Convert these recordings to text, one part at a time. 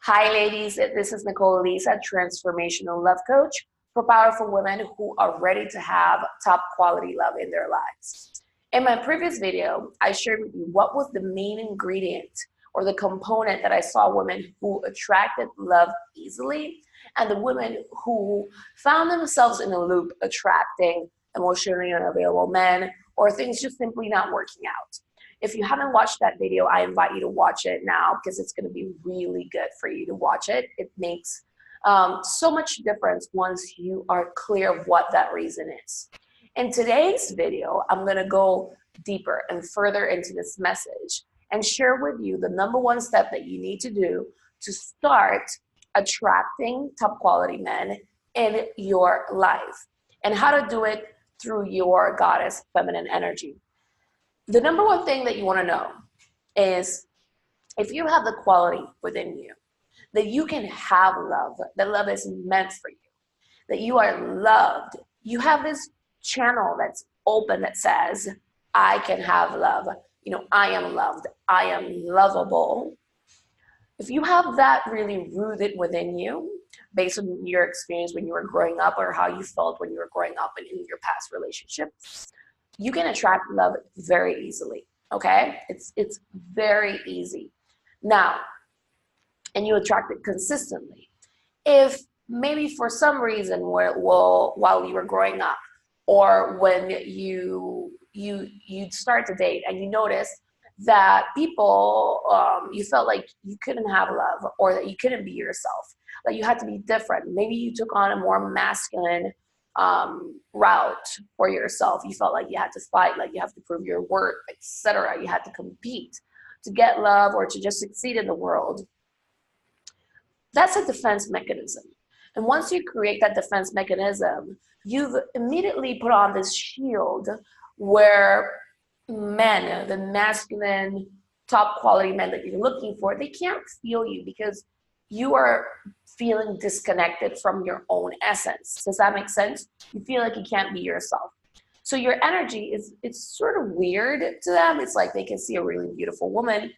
Hi, ladies. This is Nicole Elissa, transformational love coach for powerful women who are ready to have top quality love in their lives. In my previous video, I shared with you what was the main ingredient or the component that I saw women who attracted love easily and the women who found themselves in a loop attracting emotionally unavailable men or things just simply not working out. If you haven't watched that video, I invite you to watch it now because it's going to be really good for you to watch it. It makes so much difference once you are clear of what that reason is. In today's video, I'm going to go deeper and further into this message and share with you the number one step that you need to do to start attracting top quality men in your life and how to do it through your goddess feminine energy. The number one thing that you want to know is if you have the quality within you, that you can have love, that love is meant for you, that you are loved. You have this channel that's open that says, I can have love. I am loved. I am lovable. If you have that really rooted within you, based on your experience when you were growing up or how you felt when you were growing up and in your past relationships, you can attract love very easily, okay? It's very easy. Now, and you attract it consistently. If maybe for some reason while you were growing up or when you start to date and you notice that people, you felt like you couldn't have love or that you couldn't be yourself, that you had to be different. Maybe you took on a more masculine route for yourself. You felt like you had to fight, like you have to prove your worth, etc. You had to compete to get love or to just succeed in the world. That's a defense mechanism. And once you create that defense mechanism, you've immediately put on this shield where men, the masculine, top quality men that you're looking for, they can't feel you because you are feeling disconnected from your own essence. Does that make sense? You feel like you can't be yourself. So your energy it's sort of weird to them. It's like they can see a really beautiful woman,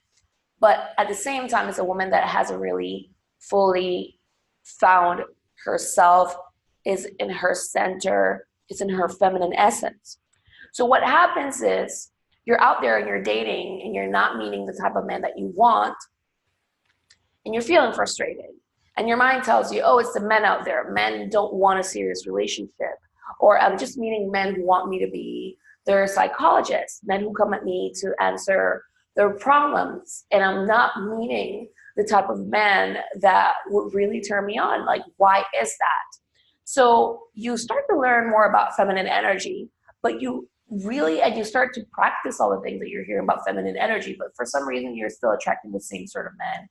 but at the same time, it's a woman that hasn't really fully found herself, is in her center, is in her feminine essence. So what happens is you're out there and you're dating and you're not meeting the type of man that you want, and you're feeling frustrated. And your mind tells you, oh, it's the men out there. Men don't want a serious relationship. Or I'm just meeting men who want me to be their psychologists, men who come at me to answer their problems. And I'm not meeting the type of man that would really turn me on. Like, why is that? So you start to learn more about feminine energy, but you start to practice all the things that you're hearing about feminine energy, but for some reason you're still attracting the same sort of men.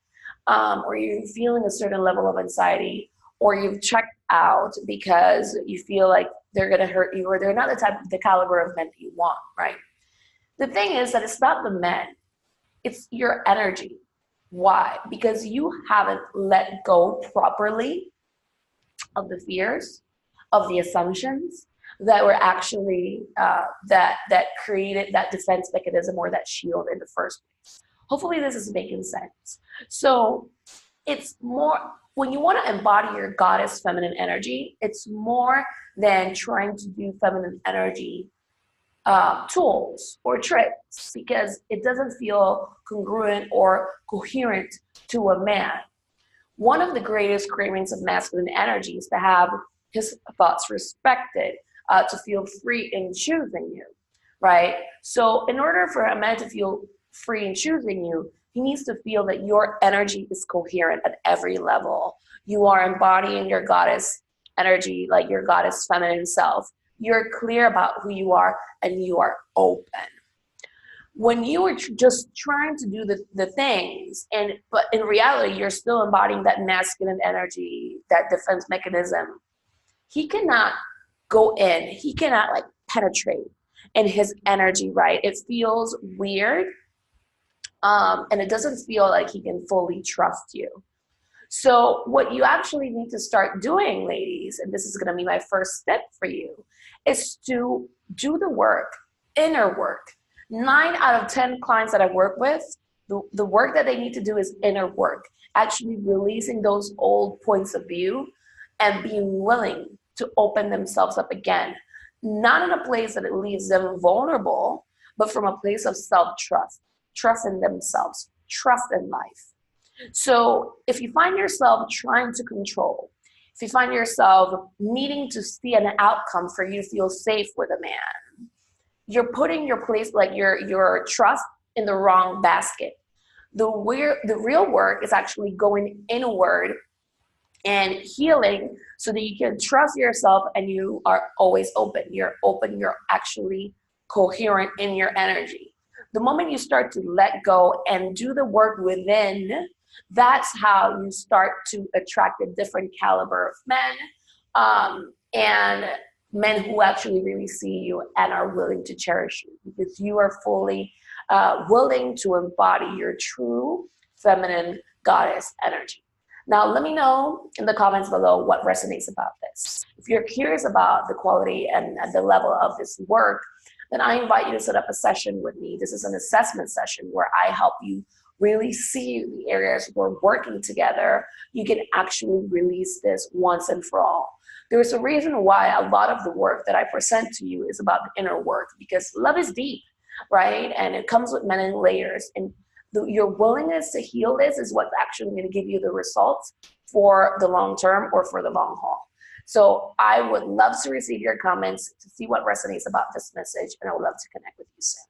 Or you're feeling a certain level of anxiety, or you've checked out because you feel like they're going to hurt you, or they're not the caliber of men that you want, right? The thing is that it's not the men, it's your energy. Why? Because you haven't let go properly of the fears, of the assumptions that were actually, that created that defense mechanism or that shield in the first place. Hopefully this is making sense. So it's more, when you want to embody your goddess feminine energy, it's more than trying to do feminine energy tools or tricks, because it doesn't feel congruent or coherent to a man. One of the greatest cravings of masculine energy is to have his thoughts respected, to feel free in choosing you, right? So in order for a man to feel free in choosing you, he needs to feel that your energy is coherent at every level. You are embodying your goddess energy, like your goddess feminine self. You're clear about who you are and you are open. When you are just trying to do the things, but in reality, you're still embodying that masculine energy, that defense mechanism, he cannot go in, he cannot like penetrate in his energy, right? It feels weird. And it doesn't feel like he can fully trust you. So what you actually need to start doing, ladies, and this is going to be my first step for you, is to do the work, inner work. 9 out of 10 clients that I work with, The work that they need to do is inner work, actually releasing those old points of view and being willing to open themselves up again. Not in a place that it leaves them vulnerable, but from a place of self-trust, trust in themselves, trust in life. So if you find yourself trying to control, if you find yourself needing to see an outcome for you to feel safe with a man, you're putting your place, like your trust, in the wrong basket. The real work is actually going inward and healing so that you can trust yourself and you are always open. You're open, you're actually coherent in your energy. The moment you start to let go and do the work within, that's how you start to attract a different caliber of men, and men who actually really see you and are willing to cherish you because you are fully willing to embody your true feminine goddess energy. Now, let me know in the comments below what resonates about this. If you're curious about the quality and the level of this work, then I invite you to set up a session with me. This is an assessment session where I help you really see the areas we're working together. You can actually release this once and for all. There's a reason why a lot of the work that I present to you is about the inner work, because love is deep, right? And it comes with many layers. And your willingness to heal this is what's actually going to give you the results for the long term or for the long haul. So I would love to receive your comments to see what resonates about this message, and I would love to connect with you soon.